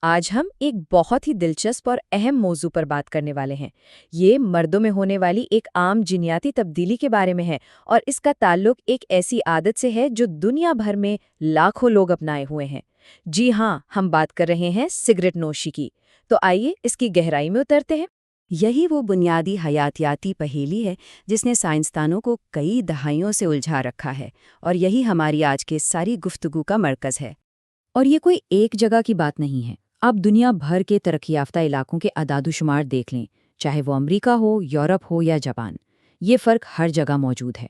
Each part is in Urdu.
آج ہم ایک بہت ہی دلچسپ اور اہم موضوع پر بات کرنے والے ہیں۔ یہ مردوں میں ہونے والی ایک عام جینیاتی تبدیلی کے بارے میں ہے اور اس کا تعلق ایک ایسی عادت سے ہے جو دنیا بھر میں لاکھوں لوگ اپنائے ہوئے ہیں۔ جی ہاں، ہم بات کر رہے ہیں سگریٹ نوشی کی۔ تو آئیے اس کی گہرائی میں اترتے ہیں۔ یہی وہ بنیادی حیاتیاتی پہیلی ہے جس نے سائنسدانوں کو کئی دہائیوں سے الجھا رکھا ہے، اور یہی ہماری آج کے ساری گفتگو کا مرکز ہے۔ اور یہ کوئی ایک جگہ کی بات نہیں ہے۔ آپ دنیا بھر کے ترقی یافتہ علاقوں کے اعداد و شمار دیکھ لیں، چاہے وہ امریکہ ہو، یورپ ہو یا جاپان، یہ فرق ہر جگہ موجود ہے۔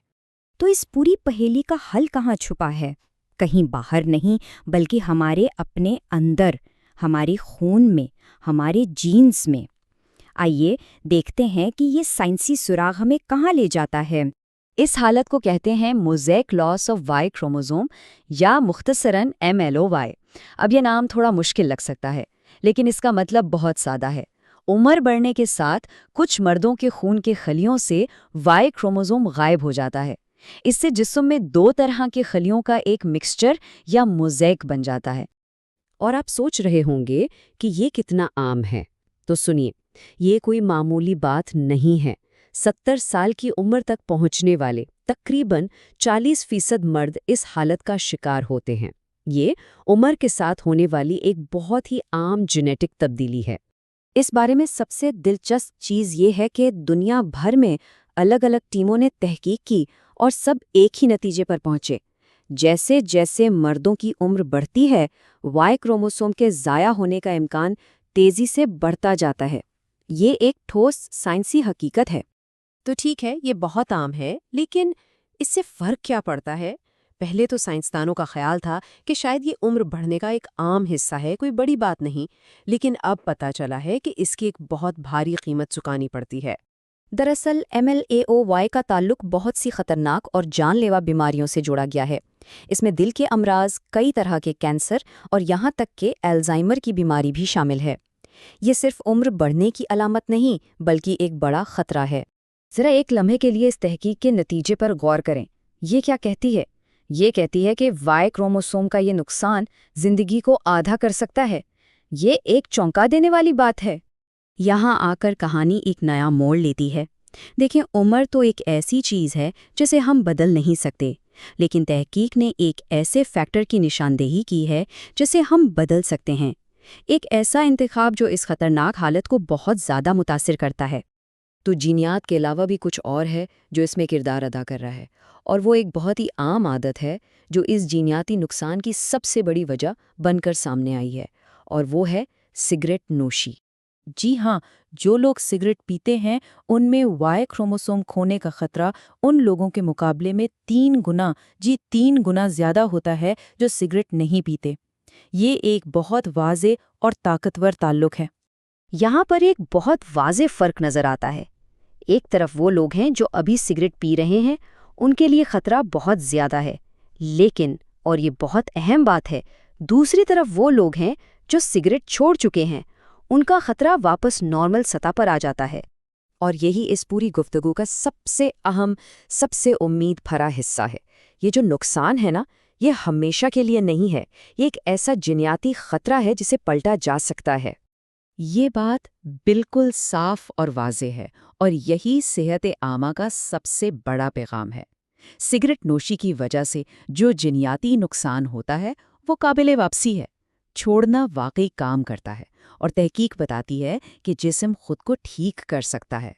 تو اس پوری پہیلی کا حل کہاں چھپا ہے؟ کہیں باہر نہیں، بلکہ ہمارے اپنے اندر، ہمارے خون میں، ہمارے جینز میں۔ آئیے دیکھتے ہیں کہ یہ سائنسی سراغ ہمیں کہاں لے جاتا ہے۔ اس حالت کو کہتے ہیں موزیک لاس آف وائی کروموزوم، یا مختصراً MLOY۔ اب یہ نام تھوڑا مشکل لگ سکتا ہے، لیکن اس کا مطلب بہت سادہ ہے۔ عمر بڑھنے کے ساتھ کچھ مردوں کے خون کے خلیوں سے وائی کروموزوم غائب ہو جاتا ہے۔ اس سے جسم میں دو طرح کے خلیوں کا ایک مکسچر یا موزیک بن جاتا ہے۔ اور آپ سوچ رہے ہوں گے کہ یہ کتنا عام ہے، تو سنیے، یہ کوئی معمولی بات نہیں ہے۔ 70 سال کی عمر تک پہنچنے والے تقریباً 40% مرد اس حالت کا شکار ہوتے ہیں۔ یہ عمر کے ساتھ ہونے والی ایک بہت ہی عام جینیٹک تبدیلی ہے۔ اس بارے میں سب سے دلچسپ چیز یہ ہے کہ دنیا بھر میں الگ الگ ٹیموں نے تحقیق کی اور سب ایک ہی نتیجے پر پہنچے۔ جیسے جیسے مردوں کی عمر بڑھتی ہے، وائی کروموسوم کے ضائع ہونے کا امکان تیزی سے بڑھتا جاتا ہے۔ یہ ایک ٹھوس سائنسی حقیقت ہے۔ تو ٹھیک ہے، یہ بہت عام ہے، لیکن اس سے فرق کیا پڑتا ہے؟ پہلے تو سائنسدانوں کا خیال تھا کہ شاید یہ عمر بڑھنے کا ایک عام حصہ ہے، کوئی بڑی بات نہیں، لیکن اب پتہ چلا ہے کہ اس کی ایک بہت بھاری قیمت چکانی پڑتی ہے۔ دراصل MLAOY کا تعلق بہت سی خطرناک اور جان لیوا بیماریوں سے جوڑا گیا ہے۔ اس میں دل کے امراض، کئی طرح کے کینسر اور یہاں تک کہ الزائمر کی بیماری بھی شامل ہے۔ یہ صرف عمر بڑھنے کی علامت نہیں، بلکہ ایک بڑا خطرہ ہے۔ ذرا ایک لمحے کے لیے اس تحقیق کے نتیجے پر غور کریں۔ یہ کیا کہتی ہے؟ یہ کہتی ہے کہ وائی کروموسوم کا یہ نقصان زندگی کو آدھا کر سکتا ہے۔ یہ ایک چونکا دینے والی بات ہے۔ یہاں آ کر کہانی ایک نیا موڑ لیتی ہے۔ دیکھیں، عمر تو ایک ایسی چیز ہے جسے ہم بدل نہیں سکتے، لیکن تحقیق نے ایک ایسے فیکٹر کی نشاندہی کی ہے جسے ہم بدل سکتے ہیں۔ ایک ایسا انتخاب جو اس خطرناک حالت کو بہت زیادہ متاثر کرتا ہے۔ تو جینیات کے علاوہ بھی کچھ اور ہے جو اس میں کردار ادا کر رہا ہے، اور وہ ایک بہت ہی عام عادت ہے جو اس جینیاتی نقصان کی سب سے بڑی وجہ بن کر سامنے آئی ہے، اور وہ ہے سگریٹ نوشی۔ جی ہاں، جو لوگ سگریٹ پیتے ہیں ان میں وائی کروموسوم کھونے کا خطرہ ان لوگوں کے مقابلے میں 3 گنا زیادہ ہوتا ہے جو سگریٹ نہیں پیتے۔ یہ ایک بہت واضح اور طاقتور تعلق ہے۔ یہاں پر ایک بہت واضح فرق نظر آتا ہے۔ ایک طرف وہ لوگ ہیں جو ابھی سگریٹ پی رہے ہیں، ان کے لیے خطرہ بہت زیادہ ہے، لیکن، اور یہ بہت اہم بات ہے، دوسری طرف وہ لوگ ہیں جو سگریٹ چھوڑ چکے ہیں، ان کا خطرہ واپس نارمل سطح پر آ جاتا ہے۔ اور یہی اس پوری گفتگو کا سب سے اہم، سب سے امید بھرا حصہ ہے۔ یہ جو نقصان ہے نا، یہ ہمیشہ کے لیے نہیں ہے۔ یہ ایک ایسا جینیاتی خطرہ ہے جسے پلٹا جا سکتا ہے۔ یہ بات بالکل صاف اور واضح ہے، اور یہی صحت عامہ کا سب سے بڑا پیغام ہے۔ سگریٹ نوشی کی وجہ سے جو جینیاتی نقصان ہوتا ہے وہ قابل واپسی ہے۔ چھوڑنا واقعی کام کرتا ہے، اور تحقیق بتاتی ہے کہ جسم خود کو ٹھیک کر سکتا ہے۔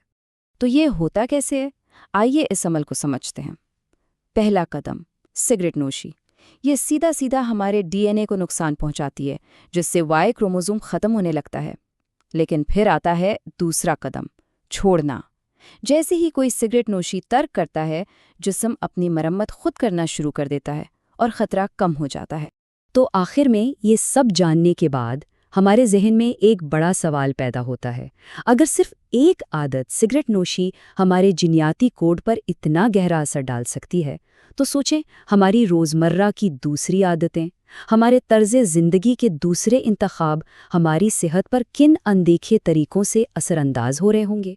تو یہ ہوتا کیسے ہے؟ آئیے اس عمل کو سمجھتے ہیں۔ پہلا قدم، سگریٹ نوشی۔ یہ سیدھا ہمارے DNA کو نقصان پہنچاتی ہے، جس سے وائی کروموزوم ختم ہونے لگتا ہے۔ لیکن پھر آتا ہے دوسرا قدم، چھوڑنا۔ جیسے ہی کوئی سگریٹ نوشی ترک کرتا ہے، جسم اپنی مرمت خود کرنا شروع کر دیتا ہے اور خطرہ کم ہو جاتا ہے۔ تو آخر میں یہ سب جاننے کے بعد ہمارے ذہن میں ایک بڑا سوال پیدا ہوتا ہے۔ اگر صرف ایک عادت، سگریٹ نوشی، ہمارے جینیاتی کوڈ پر اتنا گہرا اثر ڈال سکتی ہے، تو سوچیں ہماری روزمرہ کی دوسری عادتیں، ہمارے طرز زندگی کے دوسرے انتخاب ہماری صحت پر کن اندیکھے طریقوں سے اثر انداز ہو رہے ہوں گے۔